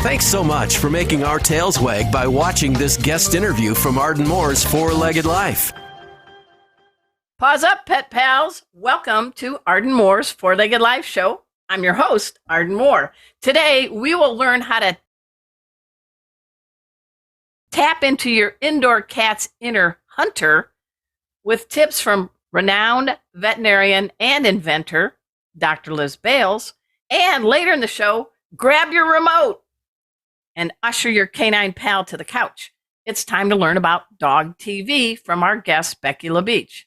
Thanks so much for making our tails wag by watching this guest interview from Arden Moore's Four-Legged Life. Pause up, pet pals. Welcome to Arden Moore's Four-Legged Life show. I'm your host, Arden Moore. Today, we will learn how to tap into your indoor cat's inner hunter with tips from renowned veterinarian and inventor, Dr. Liz Bales. And later in the show, grab your remote and usher your canine pal to the couch. It's time to learn about dog TV from our guest, Becky LaBeach.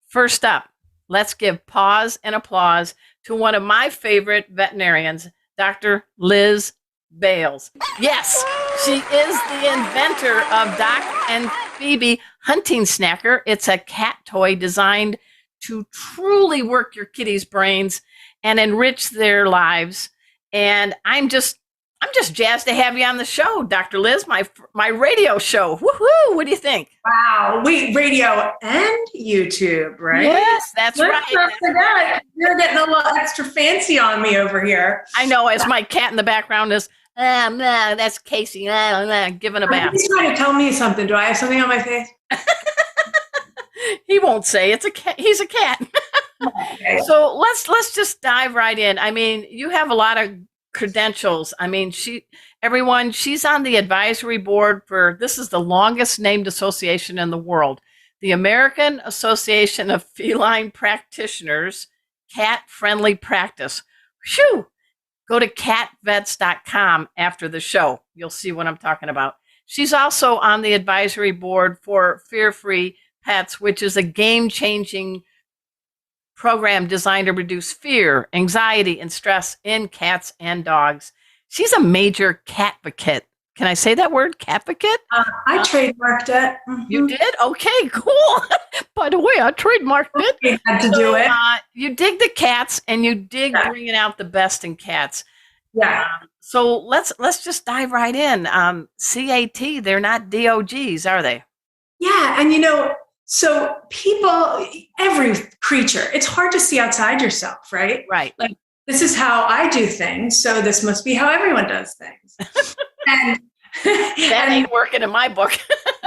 First up, let's give pause and applause to one of my favorite veterinarians, Dr. Liz Bales. Yes, she is the inventor of Doc and Phoebe Hunting Snacker. It's a cat toy designed to truly work your kitty's brains and enrich their lives. And I'm just jazzed to have you on the show, Dr. Liz, my radio show. Woohoo! What do you think? Wow. Wait, radio and YouTube, right? Yes, that's right. Right. You're getting a little extra fancy on me over here. I know, as my cat in the background is, that's Casey, giving a bath. He's trying to tell me something. Do I have something on my face? He won't say. It's a cat. He's a cat. Okay. So let's just dive right in. I mean, you have a lot of credentials. I mean, she's on the advisory board for, this is the longest named association in the world, the American Association of Feline Practitioners, Cat Friendly Practice. Whew! Go to catvets.com after the show. You'll see what I'm talking about. She's also on the advisory board for Fear-Free Pets, which is a game-changing program designed to reduce fear, anxiety, and stress in cats and dogs. She's a major catvocate. Can I say that word, catvocate? I trademarked it. Mm-hmm. You did? Okay, cool. By the way, I trademarked it. You had to do it. You dig the cats, and you dig bringing out the best in cats. Yeah. So let's just dive right in. CAT, they're not DOGs, are they? Yeah, and so people, every creature, it's hard to see outside yourself, right? Right. Like, this is how I do things, so this must be how everyone does things. And that ain't working in my book.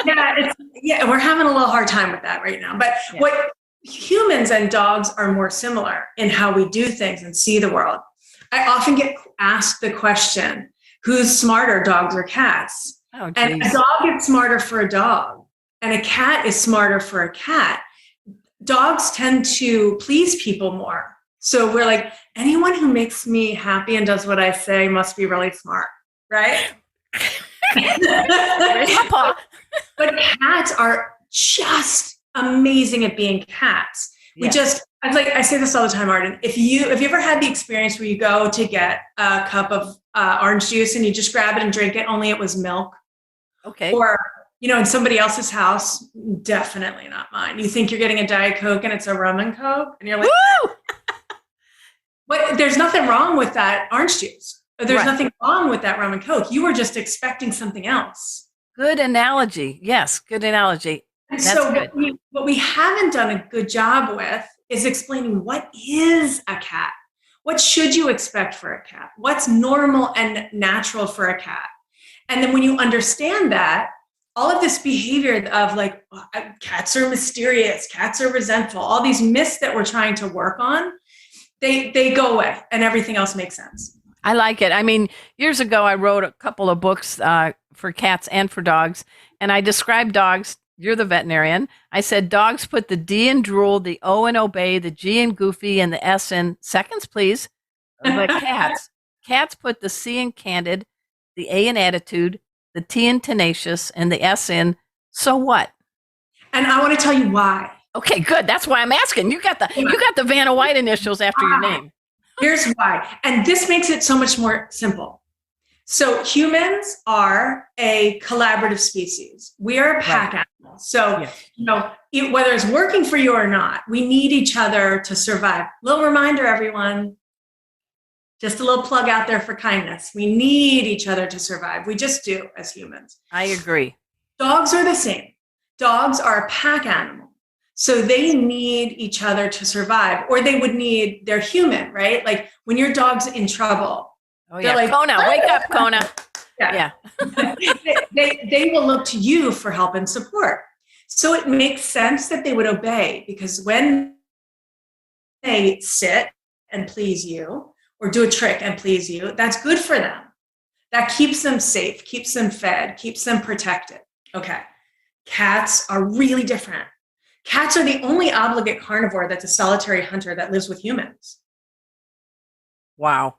we're having a little hard time with that right now. But what humans and dogs are more similar in how we do things and see the world. I often get asked the question, who's smarter, dogs or cats? Oh, and a dog is smarter for a dog. And a cat is smarter for a cat. Dogs tend to please people more. So we're like, anyone who makes me happy and does what I say must be really smart, right? But cats are just amazing at being cats. Yes. I say this all the time, Arden. Have you ever had the experience where you go to get a cup of orange juice and you just grab it and drink it, only it was milk? Okay. Or in somebody else's house, definitely not mine. You think you're getting a Diet Coke and it's a rum and Coke, and you're like, woo! But there's nothing wrong with that orange juice. There's nothing wrong with that rum and Coke. You were just expecting something else. Good analogy. Yes, good analogy. And That's so good. what we haven't done a good job with is explaining what is a cat. What should you expect for a cat? What's normal and natural for a cat? And then when you understand that, all of this behavior of like, cats are mysterious, cats are resentful, all these myths that we're trying to work on, they go away and everything else makes sense. I like it. I mean, years ago, I wrote a couple of books for cats and for dogs, and I described dogs. You're the veterinarian. I said dogs put the D in drool, the O in obey, the G in goofy, and the S in seconds, please. But cats put the C in candid, the A in attitude, the T in tenacious, and the S in so what? And I want to tell you why. Okay, good. That's why I'm asking. You got the Vanna White initials after your name. Here's why. And this makes it so much more simple. So humans are a collaborative species. We are a pack animal. So, whether it's working for you or not, we need each other to survive. Little reminder, everyone. Just a little plug out there for kindness. We need each other to survive. We just do as humans. I agree. Dogs are the same. Dogs are a pack animal. So they need each other to survive, or they would need their human, right? Like when your dog's in trouble, Oh They're yeah, like, Kona, wake up, Kona. yeah. Yeah. they will look to you for help and support. So it makes sense that they would obey, because when they sit and please you or do a trick and please you, that's good for them. That keeps them safe, keeps them fed, keeps them protected. Okay. Cats are really different. Cats are the only obligate carnivore that's a solitary hunter that lives with humans. Wow.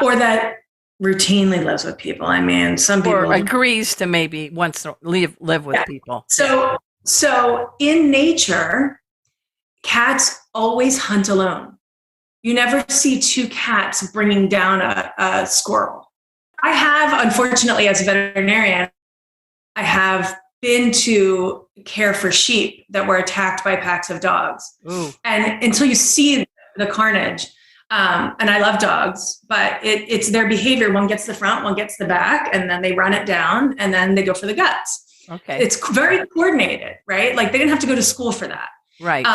Or that routinely lives with people. I mean, some people Or agrees to maybe once live with people. So in nature, cats always hunt alone. You never see two cats bringing down a squirrel. I have, unfortunately, as a veterinarian, I have been to care for sheep that were attacked by packs of dogs. Ooh. And until you see the carnage, and I love dogs, but it's their behavior. One gets the front, one gets the back, and then they run it down, and then they go for the guts. Okay. It's very coordinated, right? Like they didn't have to go to school for that. Right.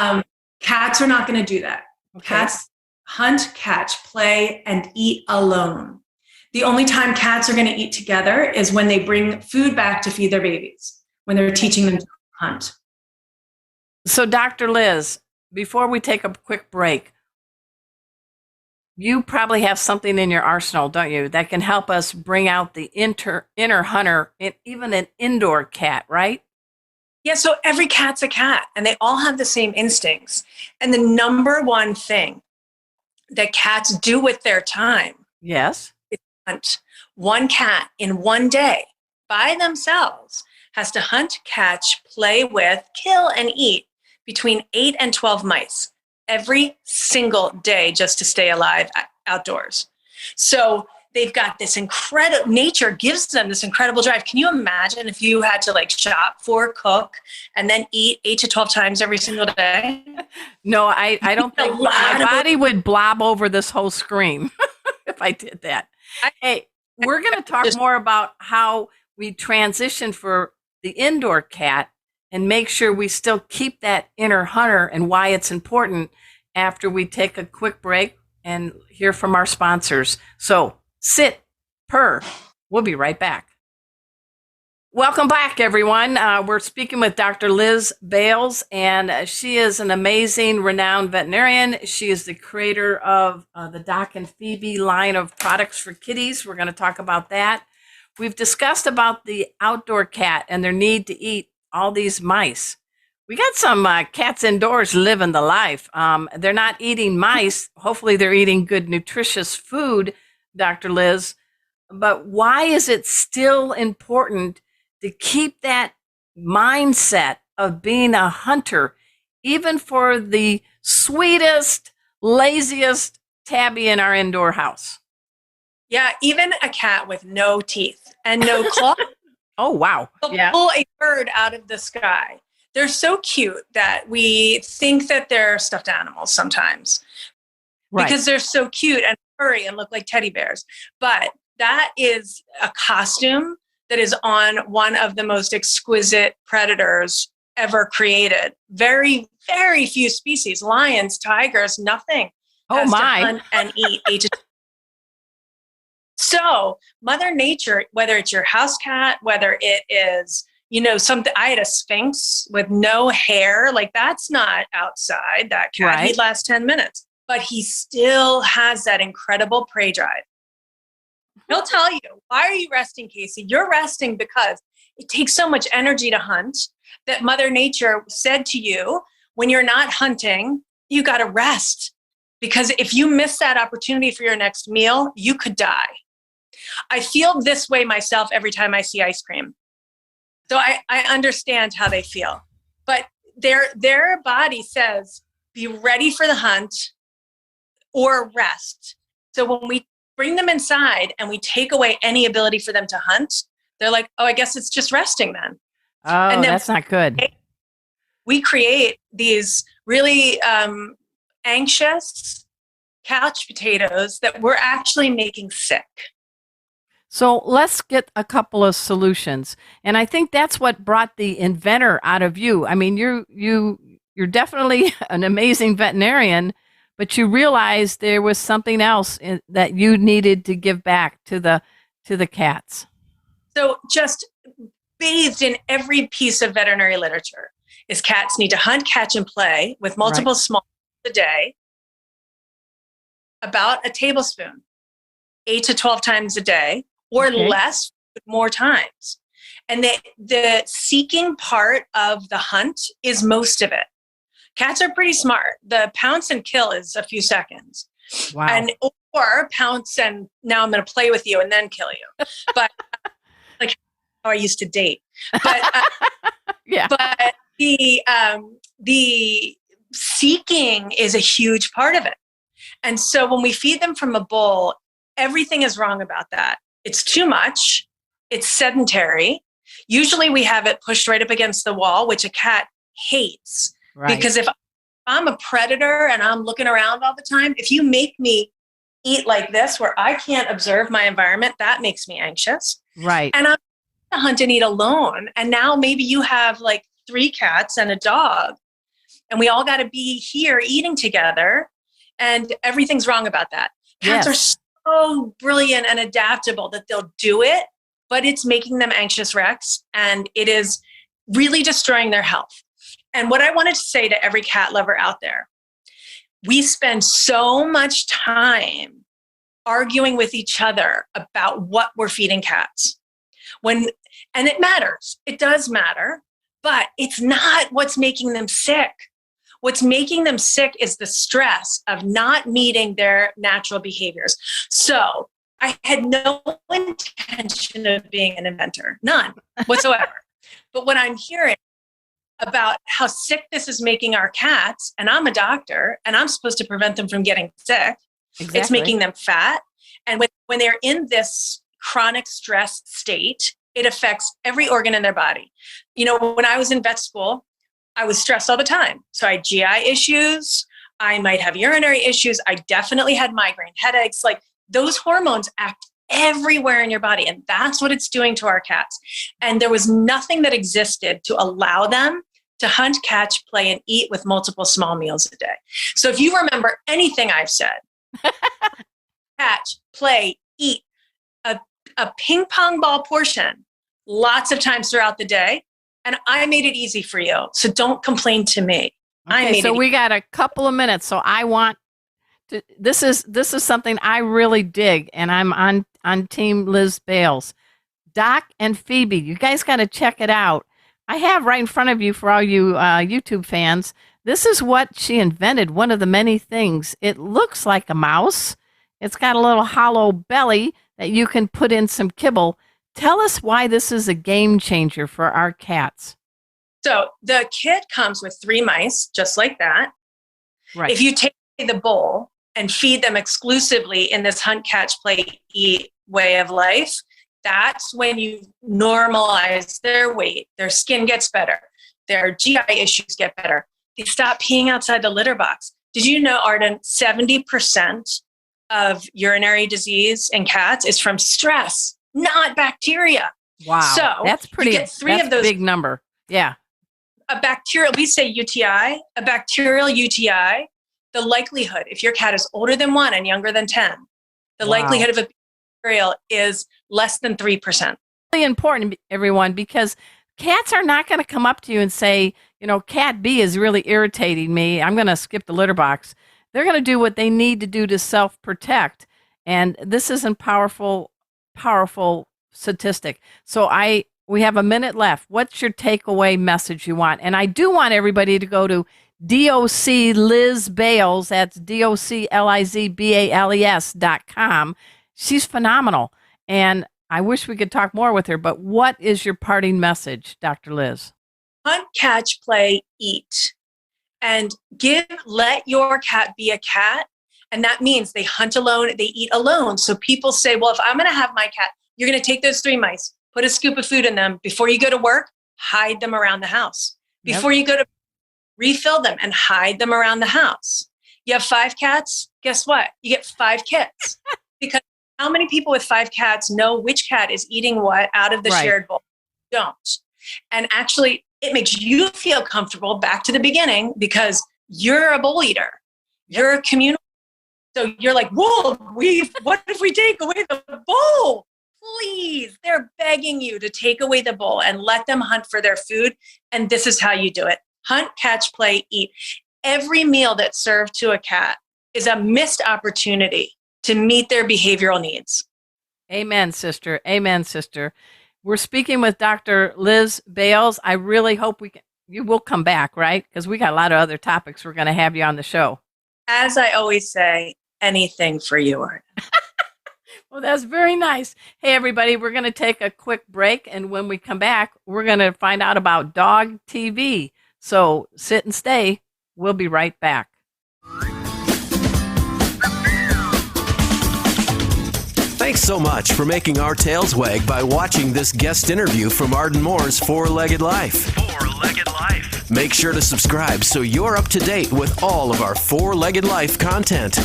Cats are not going to do that. Okay. Cats hunt, catch, play, and eat alone. The only time cats are going to eat together is when they bring food back to feed their babies, when they're teaching them to hunt. So, Dr. Liz, before we take a quick break, you probably have something in your arsenal, don't you, that can help us bring out the inner hunter, even an indoor cat, right? Yeah, so every cat's a cat, and they all have the same instincts. And the number one thing that cats do with their time, yes, is hunt. One cat in one day by themselves has to hunt, catch, play with, kill, and eat between 8 and 12 mice every single day just to stay alive outdoors. So they've got this incredible, nature gives them this incredible drive. Can you imagine if you had to like shop for, cook, and then eat 8 to 12 times every single day? No, I don't think my body would blob over this whole screen if I did that. Hey, we're going to talk more about how we transition for the indoor cat and make sure we still keep that inner hunter and why it's important after we take a quick break and hear from our sponsors. So sit, purr. We'll be right back. Welcome back, everyone. We're speaking with Dr. Liz Bales, and she is an amazing, renowned veterinarian. She is the creator of the Doc and Phoebe line of products for kitties. We're going to talk about that. We've discussed about the outdoor cat and their need to eat all these mice. We got some cats indoors living the life. They're not eating mice. Hopefully they're eating good, nutritious food, Dr. Liz. But why is it still important to keep that mindset of being a hunter, even for the sweetest, laziest tabby in our indoor house? Yeah, even a cat with no teeth and no claws. Oh, wow. Yeah. Pull a bird out of the sky. They're so cute that we think that they're stuffed animals sometimes. Right. Because they're so cute and furry and look like teddy bears. But that is a costume that is on one of the most exquisite predators ever created. Very, very few species, lions, tigers, nothing. Oh my. To hunt and eat. So Mother Nature, whether it's your house cat, whether it is, something, I had a Sphinx with no hair, like that's not outside, that cat, right. He'd last 10 minutes, but he still has that incredible prey drive. He'll tell you, why are you resting, Casey? You're resting because it takes so much energy to hunt that Mother Nature said to you, when you're not hunting, you got to rest, because if you miss that opportunity for your next meal, you could die. I feel this way myself every time I see ice cream. So I understand how they feel, but their body says, be ready for the hunt or rest. So when we bring them inside and we take away any ability for them to hunt, they're like, oh, I guess it's just resting then. Oh, and then that's not good. We create these really anxious couch potatoes that we're actually making sick. So let's get a couple of solutions. And I think that's what brought the inventor out of you. I mean, you're definitely an amazing veterinarian, but you realized there was something else that you needed to give back to the cats. So just bathed in every piece of veterinary literature is cats need to hunt, catch, and play with multiple small meals a day, about a tablespoon, 8 to 12 times a day, or less, more times. And the seeking part of the hunt is most of it. Cats are pretty smart. The pounce and kill is a few seconds. Wow. And or pounce and now I'm going to play with you and then kill you. But like how I used to date. But yeah. But the seeking is a huge part of it. And so when we feed them from a bowl, everything is wrong about that. It's too much. It's sedentary. Usually we have it pushed right up against the wall, which a cat hates. Right. Because if I'm a predator and I'm looking around all the time, if you make me eat like this where I can't observe my environment, that makes me anxious. Right. And I'm going to hunt and eat alone. And now maybe you have like 3 cats and a dog, and we all got to be here eating together, and everything's wrong about that. Cats are so brilliant and adaptable that they'll do it, but it's making them anxious wrecks, and it is really destroying their health. And what I wanted to say to every cat lover out there, we spend so much time arguing with each other about what we're feeding cats. And it matters. It does matter, but it's not what's making them sick. What's making them sick is the stress of not meeting their natural behaviors. So I had no intention of being an inventor, none whatsoever. But when I'm hearing about how sick this is making our cats, and I'm a doctor and I'm supposed to prevent them from getting sick, it's making them fat. And when they're in this chronic stress state, it affects every organ in their body. You know, when I was in vet school, I was stressed all the time. So I had GI issues. I might have urinary issues. I definitely had migraine headaches. Like, those hormones act everywhere in your body. And that's what it's doing to our cats. And there was nothing that existed to allow them to hunt, catch, play, and eat with multiple small meals a day. So if you remember anything I've said, catch, play, eat, a ping pong ball portion lots of times throughout the day. And I made it easy for you. So don't complain to me. Okay, so we got a couple of minutes. So I want to, this is something I really dig, and I'm on team Liz Bales. Doc and Phoebe, you guys got to check it out. I have right in front of you for all you YouTube fans. This is what she invented, one of the many things. It looks like a mouse. It's got a little hollow belly that you can put in some kibble. Tell us why this is a game changer for our cats. So the kit comes with 3 mice, just like that. Right. If you take the bowl and feed them exclusively in this hunt, catch, play, eat way of life, that's when you normalize their weight. Their skin gets better. Their GI issues get better. They stop peeing outside the litter box. Did you know, Arden, 70% of urinary disease in cats is from stress, not bacteria. Wow. So that's pretty, you get 3 that's of those. Big number. Yeah. A bacterial, we say UTI, a bacterial UTI, the likelihood, if your cat is older than 1 and younger than 10, the likelihood of a bacterial is less than 3%. Really important, everyone, because cats are not going to come up to you and say, you know, cat B is really irritating me, I'm going to skip the litter box. They're going to do what they need to do to self-protect. And this is a powerful statistic. So we have a minute left. What's your takeaway message you want? And I do want everybody to go to DOC Liz Bales. That's DOCLIZBALES.com. She's phenomenal. And I wish we could talk more with her, but what is your parting message, Dr. Liz? Hunt, catch, play, eat. And let your cat be a cat. And that means they hunt alone, they eat alone. So people say, well, if I'm going to have my cat, you're going to take those 3 mice, put a scoop of food in them. Before you go to work, hide them around the house. Before you go to refill them and hide them around the house. You have 5 cats, guess what? You get 5 kits. Because how many people with 5 cats know which cat is eating what out of the shared bowl? Don't. And actually, it makes you feel comfortable, back to the beginning, because you're a bowl eater. You're a communal. So you're like, whoa, what if we take away the bowl? Please, they're begging you to take away the bowl and let them hunt for their food. And this is how you do it. Hunt, catch, play, eat. Every meal that's served to a cat is a missed opportunity to meet their behavioral needs. Amen, sister. Amen, sister. We're speaking with Dr. Liz Bales. I really hope you will come back, right? Because we got a lot of other topics we're going to have you on the show. As I always say, anything for you, Arden. Well, that's very nice. Hey, everybody, we're going to take a quick break. And when we come back, we're going to find out about dog TV. So sit and stay. We'll be right back. Thanks so much for making our tails wag by watching this guest interview from Arden Moore's Four-Legged Life. Four-Legged Life. Make sure to subscribe so you're up to date with all of our Four-Legged Life content.